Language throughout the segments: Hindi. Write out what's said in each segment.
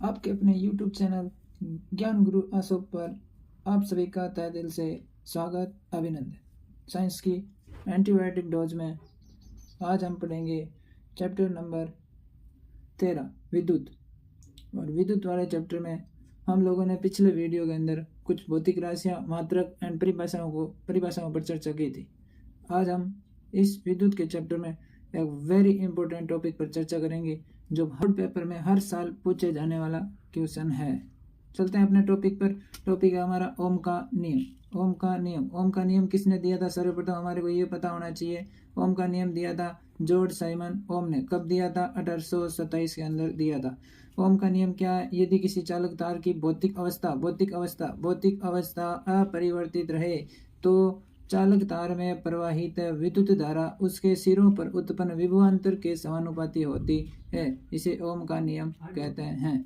आपके अपने YouTube चैनल ज्ञान गुरु अशोक पर आप सभी का तहे दिल से स्वागत अभिनंदन। साइंस की एंटीबायोटिक डोज में आज हम पढ़ेंगे चैप्टर नंबर 13 विद्युत। और विद्युत वाले चैप्टर में हम लोगों ने पिछले वीडियो के अंदर कुछ भौतिक राशियाँ, मात्रक एंड परिभाषाओं पर चर्चा की थी। आज हम इस विद्युत के चैप्टर में एक वेरी इंपॉर्टेंट टॉपिक पर चर्चा करेंगे जो बोर्ड पेपर में हर साल पूछे जाने वाला क्वेश्चन है। चलते हैं अपने टॉपिक पर। टॉपिक है हमारा ओम का नियम। ओम का नियम किसने दिया था? सर्वप्रथम हमारे को ये पता होना चाहिए। ओम का नियम दिया था जॉर्ज साइमन ओम ने। कब दिया था? 1827 के अंदर दिया था। ओम का नियम क्या है? यदि किसी चालक तार की भौतिक अवस्था अपरिवर्तित रहे तो चालक तार में प्रवाहित विद्युत धारा उसके सिरों पर उत्पन्न विभवांतर के समानुपाती होती है। इसे ओम का नियम कहते हैं।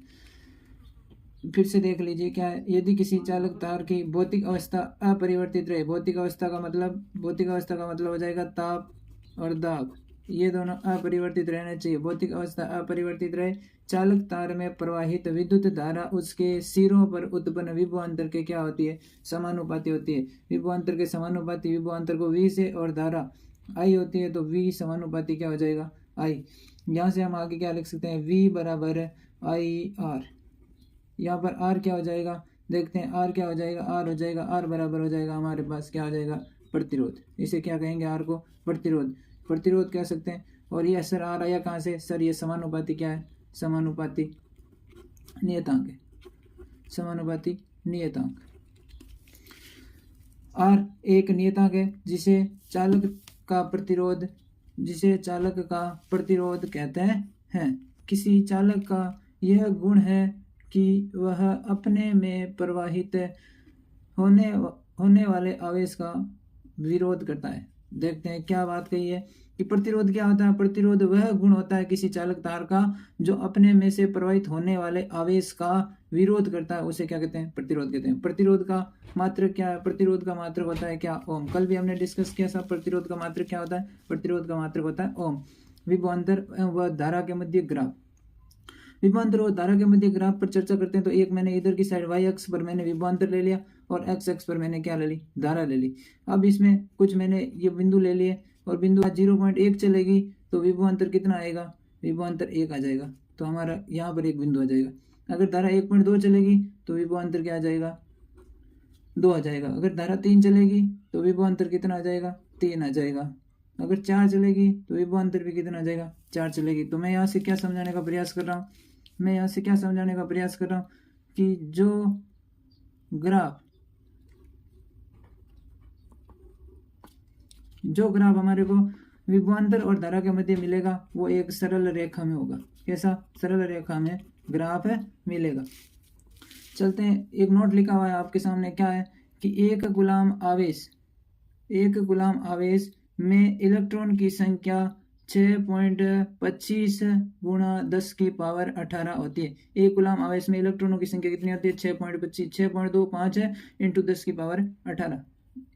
फिर से देख लीजिए क्या है। यदि किसी चालक तार की भौतिक अवस्था अपरिवर्तित रहे, भौतिक अवस्था का मतलब हो जाएगा ताप और दाब, ये दोनों अपरिवर्तित रहने चाहिए। भौतिक अवस्था अपरिवर्तित रहे, चालक तार में प्रवाहित विद्युत धारा उसके सिरों पर उत्पन्न विभवांतर के क्या होती है? समानुपाती होती है। विभवांतर के समानुपाती, विभवांतर को V से और धारा I होती है तो V समानुपाती क्या हो जाएगा? I। यहाँ से हम आगे क्या लिख सकते हैं? V बराबर IR। यहाँ पर R क्या हो जाएगा? देखते हैं R क्या हो जाएगा? R हो जाएगा, R बराबर हो जाएगा हमारे पास क्या हो जाएगा? प्रतिरोध। इसे क्या कहेंगे? R को प्रतिरोध कह सकते हैं। और ये सर R आया कहाँ से? सर ये समानुपाती क्या है? समानुपाती नियतांक है। समानुपाती नियतांक R एक नियतांक है जिसे चालक का प्रतिरोध कहते हैं। किसी चालक का यह गुण है कि वह अपने में प्रवाहित होने वाले आवेश का विरोध करता है। देखते हैं क्या बात कही है कि प्रतिरोध क्या होता है? प्रतिरोध वह गुण होता है किसी चालक तार का जो अपने में से प्रवाहित होने वाले आवेश का विरोध करता है, उसे क्या कहते हैं? प्रतिरोध कहते हैं। प्रतिरोध का मात्रक क्या है? प्रतिरोध का मात्रक होता है क्या? ओम। कल भी हमने डिस्कस किया था प्रतिरोध का मात्रक क्या होता है? प्रतिरोध का मात्रक होता है ओम। विभवांतर व धारा के मध्य ग्राफ। विभवांतर और धारा के मध्य ग्राफ पर चर्चा करते हैं तो एक मैंने इधर की साइड y अक्ष पर मैंने विभवांतर ले लिया और x अक्ष पर मैंने क्या ले ली? धारा ले ली। अब इसमें कुछ मैंने ये बिंदु ले लिए और बिंदु 0.1 चलेगी तो विभवांतर कितना आएगा? विभवांतर 1 आ जाएगा। तो हमारा यहाँ पर एक बिंदु आ जाएगा। अगर धारा 1.2 चलेगी तो विभवांतर क्या आ जाएगा? 2 आ जाएगा। अगर धारा 3 चलेगी तो विभवांतर कितना आ जाएगा? 3 आ जाएगा। अगर 4 चलेगी तो विभवांतर भी कितना आ जाएगा? 4 चलेगी। तो मैं यहाँ से क्या समझाने का प्रयास कर रहा हूँ? कि जो ग्राफ हमारे को विभवांतर और धारा के मध्य मिलेगा वो एक सरल रेखा में होगा। कैसा? सरल रेखा में ग्राफ मिलेगा। चलते हैं। एक नोट लिखा हुआ है आपके सामने। क्या है कि एक गुलाम आवेश में इलेक्ट्रॉन की संख्या 6.25 गुणा 10 की पावर 18 होती है। एक गुलाम आवेश में इलेक्ट्रॉनों की संख्या कितनी होती है? 6.25, 6.25 इंटू 10 की पावर 18।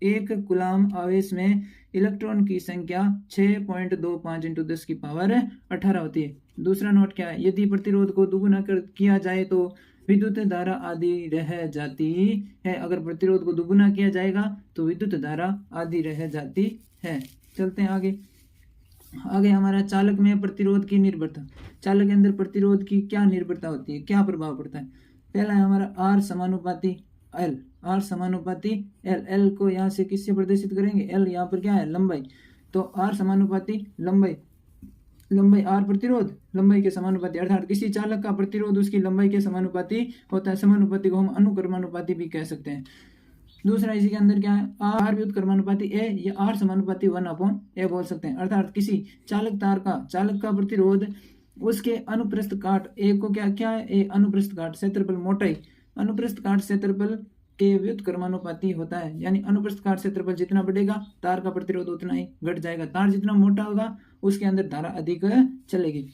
एक गुलाम आवेश में इलेक्ट्रॉन की संख्या 6.25 इंटू 10 की पावर 18 होती है। दूसरा नोट क्या है? यदि प्रतिरोध को दुगुना किया जाए तो विद्युत धारा आधी रह जाती है। अगर प्रतिरोध को दुगुना किया जाएगा तो विद्युत धारा आधी रह जाती है। चलते हैं आगे हमारा चालक में प्रतिरोध की निर्भरता। चालक के अंदर प्रतिरोध की क्या निर्भरता होती है? क्या प्रभाव पड़ता है? पहला है हमारा R समानुपाती L। L को यहाँ से किससे प्रदर्शित करेंगे? L यहाँ पर क्या है? लंबाई। तो R समानुपाती लंबाई R प्रतिरोध लंबाई के समानुपाती, अर्थात किसी चालक का प्रतिरोध उसकी लंबाई के समानुपाती होता है। समानुपाती को हम अनुक्रमानुपाती भी कह सकते हैं। दूसरा इसी के अंदर क्या है? R व्युत्क्रमानुपाती A, ये R समानुपाती 1/A बोल सकते हैं। अर्थात किसी चालक का प्रतिरोध उसके अनुप्रस्थ काट A को क्या है? A अनुप्रस्थ काट क्षेत्रफल मोटाई, अनुप्रस्थ काट क्षेत्रफल के व्युत्क्रमानुपाती होता है। यानी अनुप्रस्थ काट क्षेत्रफल जितना बढ़ेगा तार का प्रतिरोध उतना ही घट जाएगा। तार जितना मोटा होगा उसके अंदर धारा अधिक चलेगी।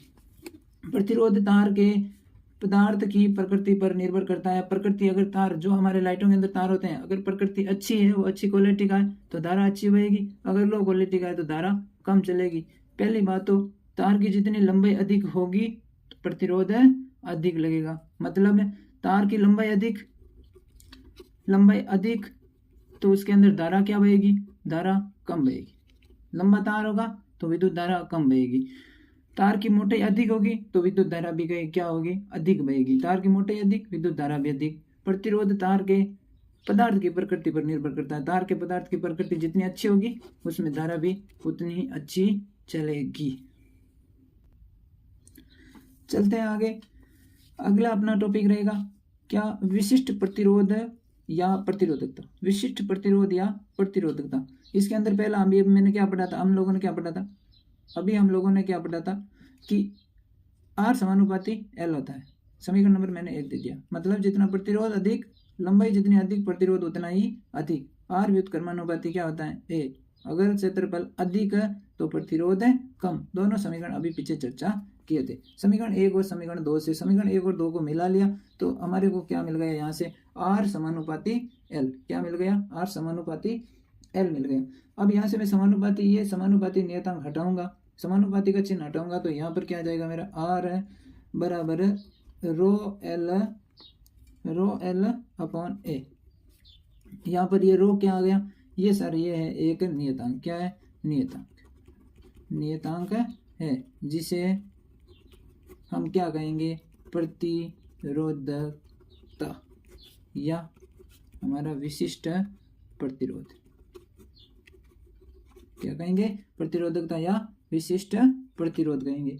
प्रतिरोध तार के पदार्थ की प्रकृति पर निर्भर करता है। प्रकृति, अगर तार जो हमारे लाइटों के अंदर तार होते हैं, अगर प्रकृति अच्छी है, वो अच्छी क्वालिटी का है तो धारा अच्छी बहेगी। अगर लो क्वालिटी का है तो धारा कम चलेगी। पहली बात तो तार की जितनी लंबाई अधिक होगी तो प्रतिरोध अधिक लगेगा। मतलब तार की लंबाई अधिक तो उसके अंदर धारा क्या बहेगी, धारा कम बहेगी। लंबा तार होगा तो विद्युत धारा कम बहेगी। तार की मोटाई अधिक होगी तो विद्युत धारा भी क्या होगी, अधिक बहेगी। तार की मोटाई अधिक, विद्युत धारा भी अधिक। प्रतिरोध तार के पदार्थ की प्रकृति पर निर्भर करता है। तार के पदार्थ की प्रकृति जितनी अच्छी होगी उसमें धारा भी उतनी ही अच्छी चलेगी। चलते हैं आगे। अगला अपना टॉपिक रहेगा क्या, विशिष्ट प्रतिरोध या प्रतिरोधकता। विशिष्ट प्रतिरोध या प्रतिरोधकता। इसके अंदर पहला मैंने क्या पढ़ा था, हम लोगों ने क्या पढ़ा था, अभी हम लोगों ने क्या पढ़ा था कि R समानुपाती L होता है। समीकरण नंबर मैंने 1 दे दिया। मतलब जितना प्रतिरोध अधिक, लंबाई जितनी अधिक, प्रतिरोध उतना ही अधिक। R व्युत्क्रमानुपाती क्या होता है, A। अगर क्षेत्रफल अधिक है तो प्रतिरोध है कम। दोनों समीकरण अभी पीछे चर्चा किए थे। समीकरण 1 और समीकरण 2 से समीकरण 1 और 2 को मिला लिया तो हमारे को क्या मिल गया, यहाँ से R समानुपाती L। क्या मिल गया, R समानुपाती L मिल गया। अब यहाँ से मैं ये समानुपाती नियतांक हटाऊंगा, समानुपाती का चिन्ह हटाऊंगा तो यहाँ पर क्या आ जाएगा मेरा, R बराबर रो एल अपॉन ए। यहाँ पर ये रो क्या आ गया, ये सर ये है एक नियतांक। क्या है, नियतांक है जिसे हम क्या कहेंगे, प्रतिरोधकता या हमारा विशिष्ट प्रतिरोध। क्या कहेंगे, प्रतिरोधकता या विशिष्ट प्रतिरोध कहेंगे।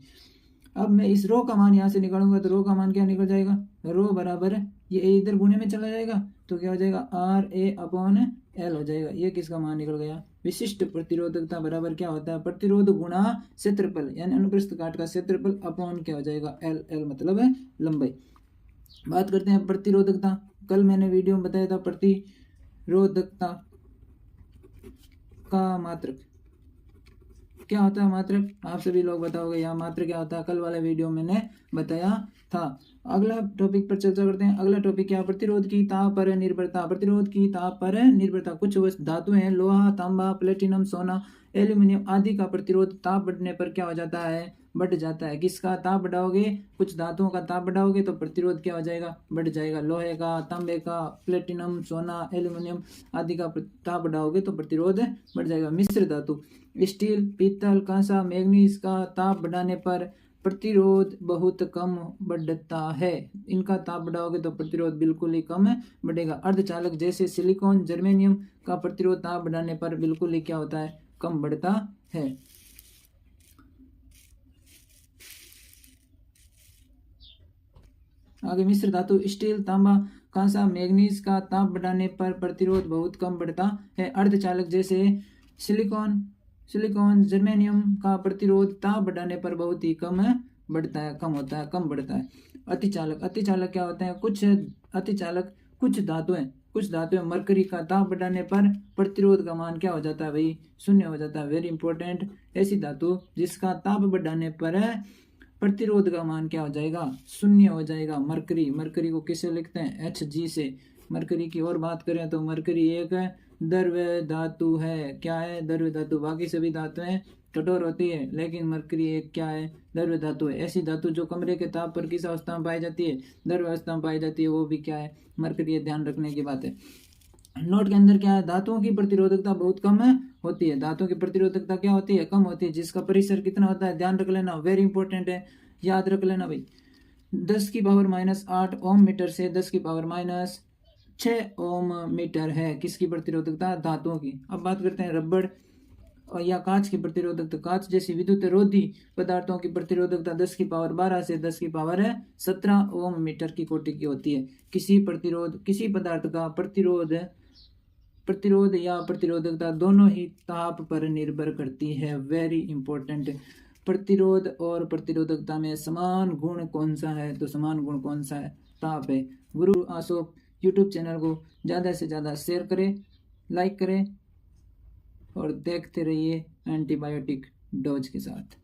अब मैं इस रो का मान यहाँ से निकालूंगा तो रो का मान क्या निकल जाएगा, रो बराबर ये इधर गुणे में चला जाएगा तो क्या हो जाएगा, RA अपॉन L हो जाएगा। ये किसका मान निकल गया, विशिष्ट प्रतिरोधकता बराबर क्या होता है, प्रतिरोध गुणा क्षेत्रफल यानी अनुप्रस्थ काट का क्षेत्रफल अपॉन क्या हो जाएगा, L मतलब है लंबाई। बात करते हैं प्रतिरोधकता। कल मैंने वीडियो में बताया था प्रतिरोधकता का मात्रक क्या होता है, मात्रक आप सभी लोग बताओगे यहाँ मात्रक क्या होता है, कल वाले वीडियो में मैंने बताया था। अगला टॉपिक पर चर्चा करते हैं। अगला टॉपिक क्या, प्रतिरोध की ताप पर निर्भरता। प्रतिरोध की ताप पर निर्भरता। कुछ धातु हैं, लोहा, तांबा, प्लेटिनम, सोना, एल्यूमिनियम आदि का प्रतिरोध ताप बढ़ने पर क्या हो जाता है, बढ़ जाता है। किसका ताप बढ़ाओगे, कुछ धातुओं का ताप बढ़ाओगे तो प्रतिरोध क्या हो जाएगा, बढ़ जाएगा। लोहे का, तांबे का, प्लेटिनम, सोना, एल्यूमिनियम आदि का ताप बढ़ाओगे तो प्रतिरोध बढ़ जाएगा। मिश्र धातु, स्टील, पीतल, कांसा, मैग्नीज का ताप बढ़ाने पर प्रतिरोध बहुत कम बढ़ता है। इनका ताप बढ़ाओगे तो प्रतिरोध बिल्कुल ही कम बढ़ेगा। अर्धचालक जैसे सिलिकॉन, जर्मेनियम का प्रतिरोध ताप बढ़ाने पर बिल्कुल ही क्या होता है, कम बढ़ता है। आगे मिश्र धातु, स्टील, तांबा, कांसा, मैग्नीज का ताप बढ़ाने पर प्रतिरोध बहुत कम बढ़ता है। अर्धचालक जैसे सिलिकॉन, जर्मेनियम का प्रतिरोध ताप बढ़ाने पर बहुत ही कम बढ़ता है, कम बढ़ता है। अतिचालक क्या होते हैं, कुछ धातुएं मरकरी का ताप बढ़ाने पर प्रतिरोध का मान क्या हो जाता है भाई, शून्य हो जाता है। वेरी इंपॉर्टेंट, ऐसी धातु जिसका ताप बढ़ाने पर प्रतिरोध का मान क्या हो जाएगा, शून्य हो जाएगा। मरकरी को किससे लिखते हैं, Hg से। मरकरी की और बात करें तो मरकरी एक द्रव्य धातु है। क्या है, द्रव्य धातु। बाकी सभी धातुएं कठोर होती है लेकिन मरकरी एक क्या है, द्रव्य धातु है। ऐसी धातु जो कमरे के ताप पर किस अवस्था में पाई जाती है, द्रव्य अवस्था में पाई जाती है, वो भी क्या है, मरकरी है। ध्यान रखने की बात है। नोट के अंदर क्या है, धातुओं की प्रतिरोधकता बहुत कम होती है। धातुओं की प्रतिरोधकता क्या होती है, कम होती है। जिसका परिसर कितना होता है, ध्यान रख लेना, वेरी इंपॉर्टेंट है, याद रख लेना भाई। 10⁻⁸ ओम मीटर से 10⁻⁶ ओम मीटर है किसकी प्रतिरोधकता, धातुओं की। अब बात करते हैं रबड़ और या कांच की प्रतिरोधकता। कांच जैसी विद्युत रोधी पदार्थों की प्रतिरोधकता 10⁻12 से 10⁻17 ओम मीटर की कोटि की होती है। किसी पदार्थ का प्रतिरोध या प्रतिरोधकता दोनों ही ताप पर निर्भर करती है। Very important. प्रतिरोध और प्रतिरोधकता में समान गुण कौन सा है, तो समान गुण कौन सा है, ताप है। गुरु आसोप यूट्यूब चैनल को ज़्यादा से ज़्यादा शेयर करें, लाइक करें और देखते रहिए एंटीबायोटिक डोज के साथ।